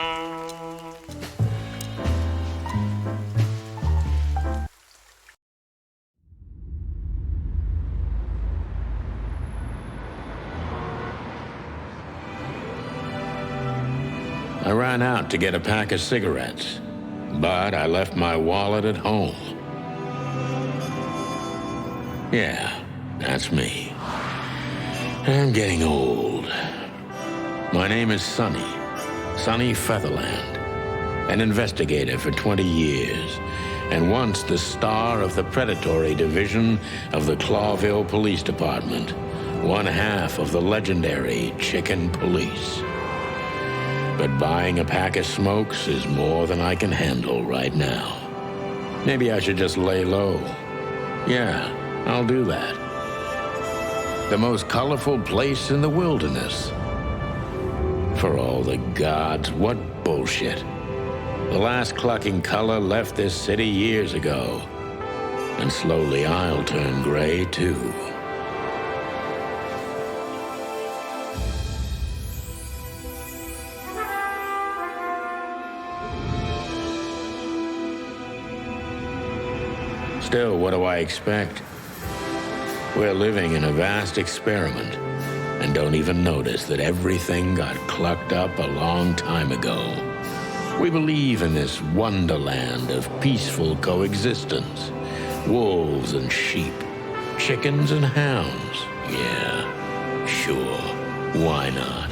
I ran out to get a pack of cigarettes, but I left my wallet at home. Yeah, that's me. I'm getting old. My name is Sonny Featherland, an investigator for 20 years, and once the star of the predatory division of the Clawville Police Department, one half of the legendary Chicken Police. But buying a pack of smokes is more than I can handle right now. Maybe I should just lay low. Yeah, I'll do that. The most colorful place in the wilderness. For all the gods, what bullshit. The last clucking color left this city years ago. And slowly I'll turn gray too. Still, what do I expect? We're living in a vast experiment and don't even notice that everything got clucked up a long time ago. We believe in this wonderland of peaceful coexistence. Wolves and sheep, chickens and hounds. Yeah, sure, why not?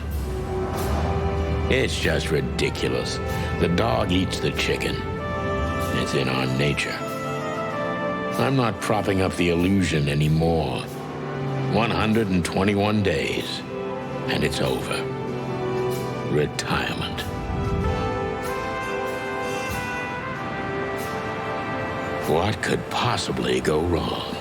It's just ridiculous. The dog eats the chicken. It's in our nature. I'm not propping up the illusion anymore. 121 days, and it's over. Retirement. What could possibly go wrong?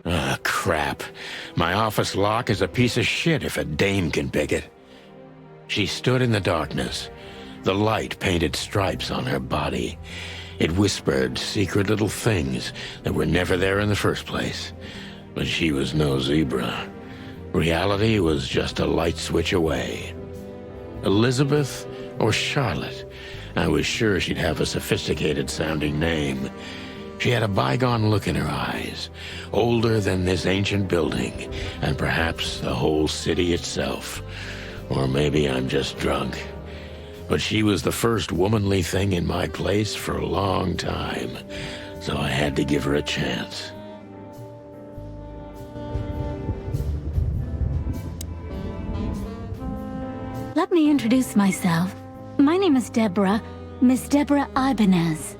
Ah, crap. My office lock is a piece of shit if a dame can pick it. She stood in the darkness. The light painted stripes on her body. It whispered secret little things that were never there in the first place. But she was no zebra. Reality was just a light switch away. Elizabeth or Charlotte? I was sure she'd have a sophisticated-sounding name. She had a bygone look in her eyes, older than this ancient building, and perhaps the whole city itself. Or maybe I'm just drunk. But she was the first womanly thing in my place for a long time, so I had to give her a chance. Let me introduce myself. My name is Deborah, Miss Deborah Ibanez.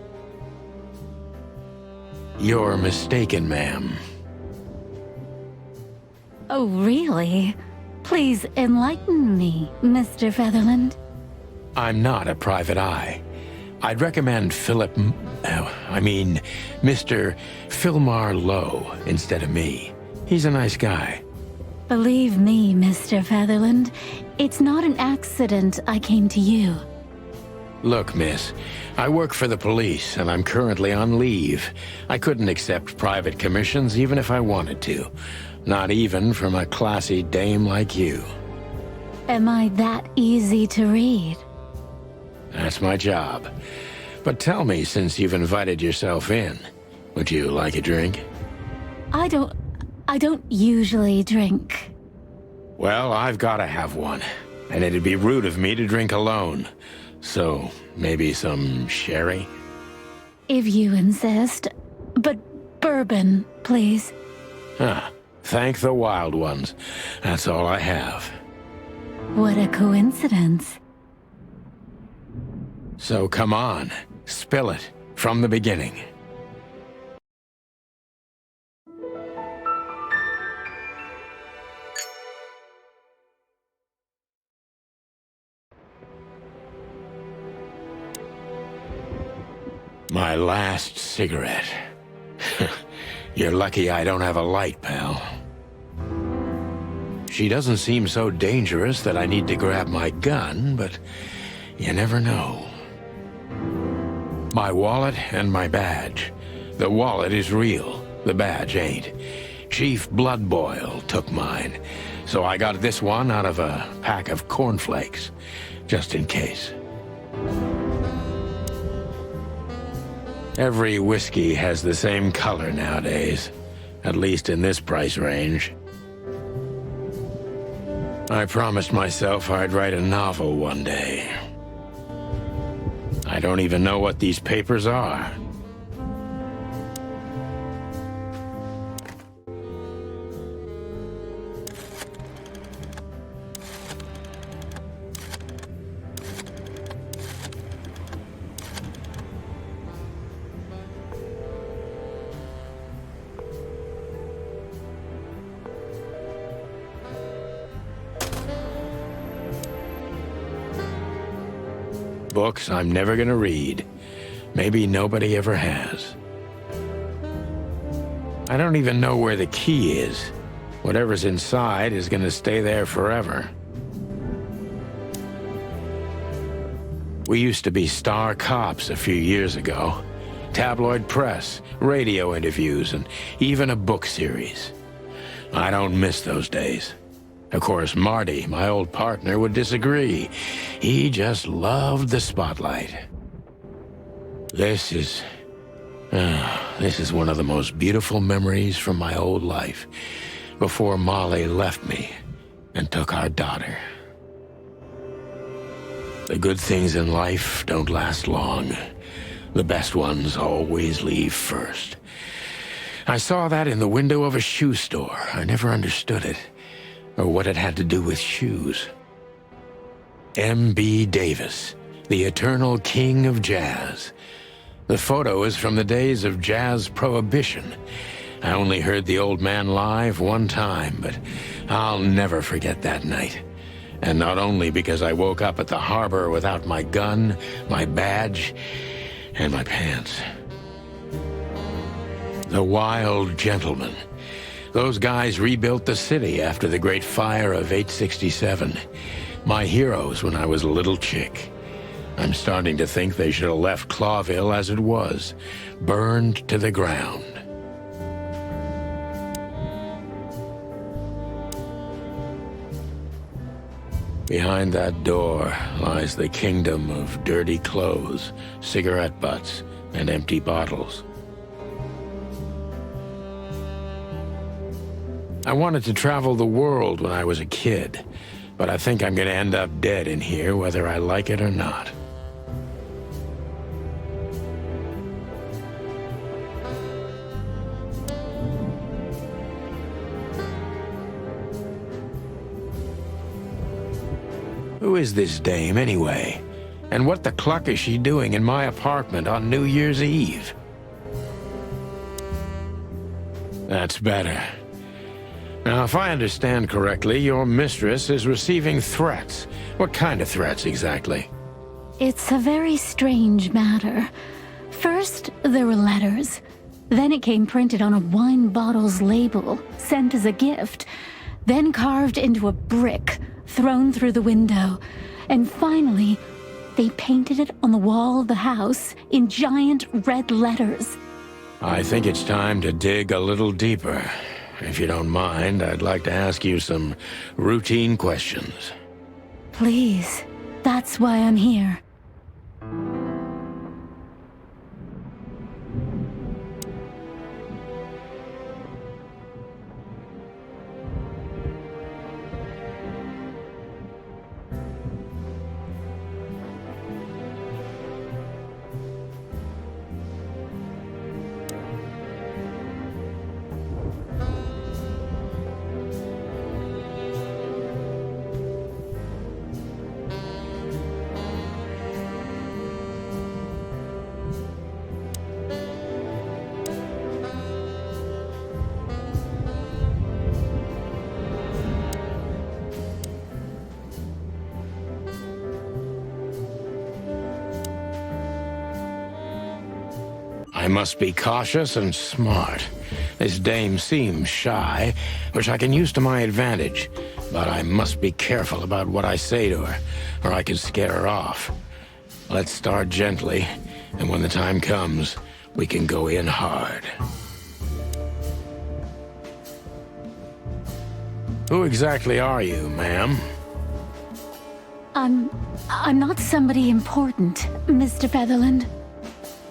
You're mistaken, ma'am. Oh, really? Please enlighten me, Mr. Featherland. I'm not a private eye. I'd recommend Mr. Philmar Lowe instead of me. He's a nice guy. Believe me, Mr. Featherland, it's not an accident I came to you. Look, miss, I work for the police, and I'm currently on leave. I couldn't accept private commissions even if I wanted to. Not even from a classy dame like you. Am I that easy to read? That's my job. But tell me, since you've invited yourself in, would you like a drink? I don't usually drink. Well, I've got to have one. And it'd be rude of me to drink alone. So, maybe some sherry? If you insist. But bourbon, please. Huh. Thank the wild ones. That's all I have. What a coincidence. So come on. Spill it. From the beginning. My last cigarette. You're lucky I don't have a light, pal. She doesn't seem so dangerous that I need to grab my gun, but you never know. My wallet and my badge. The wallet is real, the badge ain't. Chief Bloodboil took mine, so I got this one out of a pack of cornflakes, just in case. Every whiskey has the same color nowadays, at least in this price range. I promised myself I'd write a novel one day. I don't even know what these papers are. Books I'm never gonna read. Maybe nobody ever has. I don't even know where the key is. Whatever's inside is gonna stay there forever. We used to be star cops a few years ago. Tabloid press, radio interviews, and even a book series. I don't miss those days. Of course, Marty, my old partner, would disagree. He just loved the spotlight. This is one of the most beautiful memories from my old life, before Molly left me and took our daughter. The good things in life don't last long. The best ones always leave first. I saw that in the window of a shoe store. I never understood it, or what it had to do with shoes. M.B. Davis, the eternal king of jazz. The photo is from the days of jazz prohibition. I only heard the old man live one time, but I'll never forget that night. And not only because I woke up at the harbor without my gun, my badge, and my pants. The Wild Gentlemen. Those guys rebuilt the city after the Great Fire of 867. My heroes when I was a little chick. I'm starting to think they should have left Clawville as it was, burned to the ground. Behind that door lies the kingdom of dirty clothes, cigarette butts, and empty bottles. I wanted to travel the world when I was a kid, but I think I'm going to end up dead in here whether I like it or not. Who is this dame, anyway? And what the cluck is she doing in my apartment on New Year's Eve? That's better. Now, if I understand correctly, your mistress is receiving threats. What kind of threats, exactly? It's a very strange matter. First, there were letters. Then it came printed on a wine bottle's label, sent as a gift. Then carved into a brick, thrown through the window. And finally, they painted it on the wall of the house in giant red letters. I think it's time to dig a little deeper. If you don't mind, I'd like to ask you some routine questions. Please, that's why I'm here. I must be cautious and smart. This dame seems shy, which I can use to my advantage. But I must be careful about what I say to her, or I could scare her off. Let's start gently, and when the time comes, we can go in hard. Who exactly are you, ma'am? I'm not somebody important, Mr. Featherland.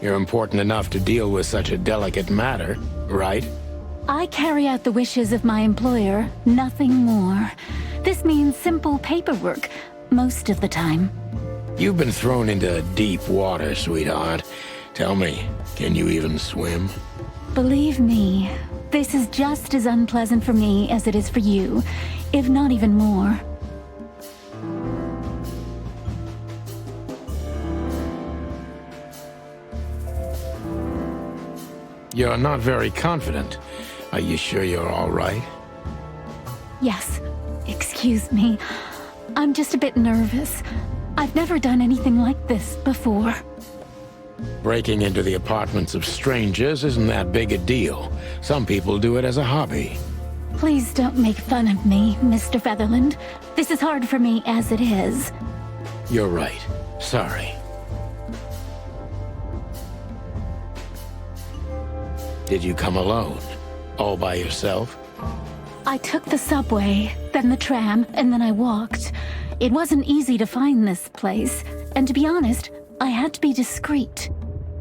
You're important enough to deal with such a delicate matter, right? I carry out the wishes of my employer, nothing more. This means simple paperwork, most of the time. You've been thrown into deep water, sweetheart. Tell me, can you even swim? Believe me, this is just as unpleasant for me as it is for you, if not even more. You're not very confident. Are you sure you're all right? Yes, excuse me. I'm just a bit nervous. I've never done anything like this before. Breaking into the apartments of strangers isn't that big a deal. Some people do it as a hobby. Please don't make fun of me, Mr. Featherland. This is hard for me as it is. You're right. Sorry. Did you come alone? All by yourself? I took the subway, then the tram, and then I walked. It wasn't easy to find this place, and to be honest, I had to be discreet.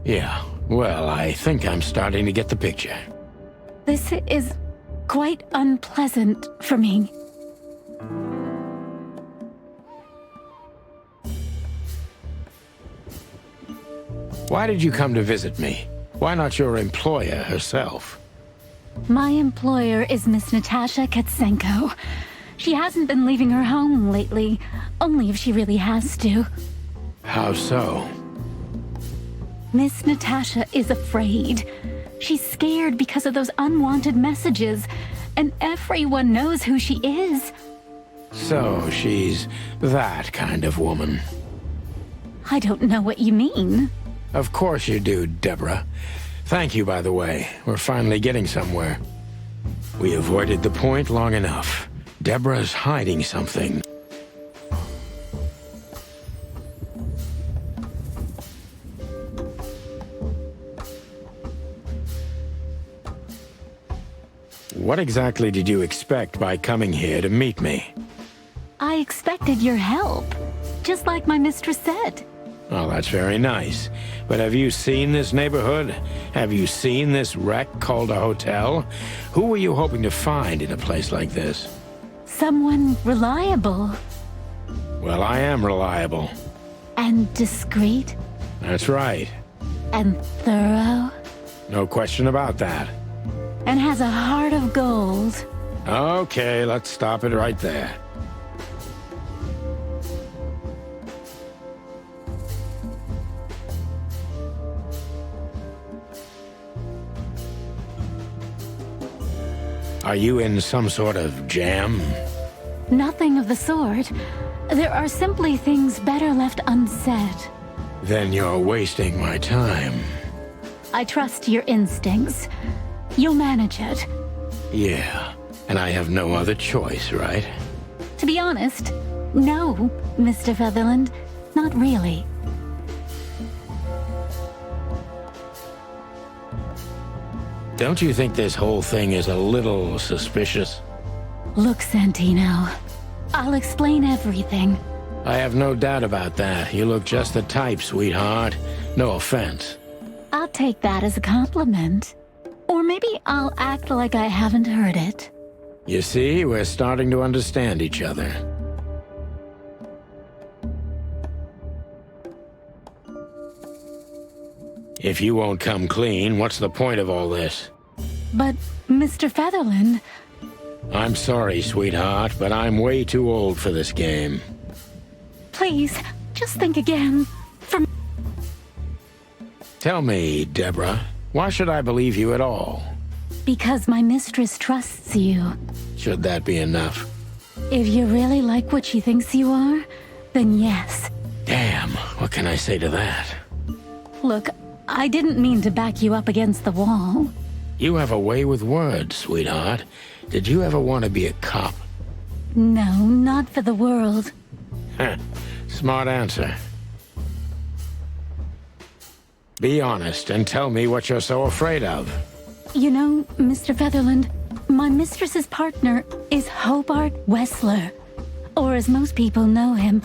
Yeah, well, I think I'm starting to get the picture. This is quite unpleasant for me. Why did you come to visit me? Why not your employer herself? My employer is Miss Natasha Katsenko. She hasn't been leaving her home lately, only if she really has to. How so? Miss Natasha is afraid. She's scared because of those unwanted messages, and everyone knows who she is. So she's that kind of woman. I don't know what you mean. Of course you do, Deborah. Thank you, by the way. We're finally getting somewhere. We avoided the point long enough. Deborah's hiding something. What exactly did you expect by coming here to meet me? I expected your help, just like my mistress said. Oh, that's very nice. But have you seen this neighborhood? Have you seen this wreck called a hotel? Who were you hoping to find in a place like this? Someone reliable. Well, I am reliable. And discreet. That's right. And thorough. No question about that. And has a heart of gold. Okay, let's stop it right there. Are you in some sort of jam? Nothing of the sort. There are simply things better left unsaid. Then you're wasting my time. I trust your instincts. You'll manage it. Yeah, and I have no other choice, right? To be honest, no, Mr. Featherland. Not really. Don't you think this whole thing is a little suspicious? Look, Santino, I'll explain everything. I have no doubt about that. You look just the type, sweetheart. No offense. I'll take that as a compliment. Or maybe I'll act like I haven't heard it. You see, we're starting to understand each other. If you won't come clean, what's the point of all this? But, Mr. Featherland... I'm sorry, sweetheart, but I'm way too old for this game. Please, just think again. Tell me, Deborah, why should I believe you at all? Because my mistress trusts you. Should that be enough? If you really like what she thinks you are, then yes. Damn, what can I say to that? Look, I didn't mean to back you up against the wall. You have a way with words, sweetheart. Did you ever want to be a cop? No, not for the world. Smart answer. Be honest and tell me what you're so afraid of. You know, Mr. Featherland, my mistress's partner is Hobart Wessler. Or as most people know him...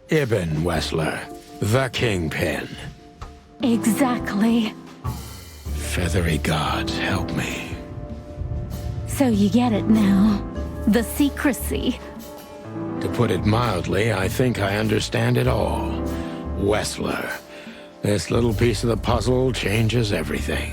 Ibn Wessler, the Kingpin. Exactly. Feathery gods, help me. So you get it now. The secrecy. To put it mildly, I think I understand it all. Wessler. This little piece of the puzzle changes everything.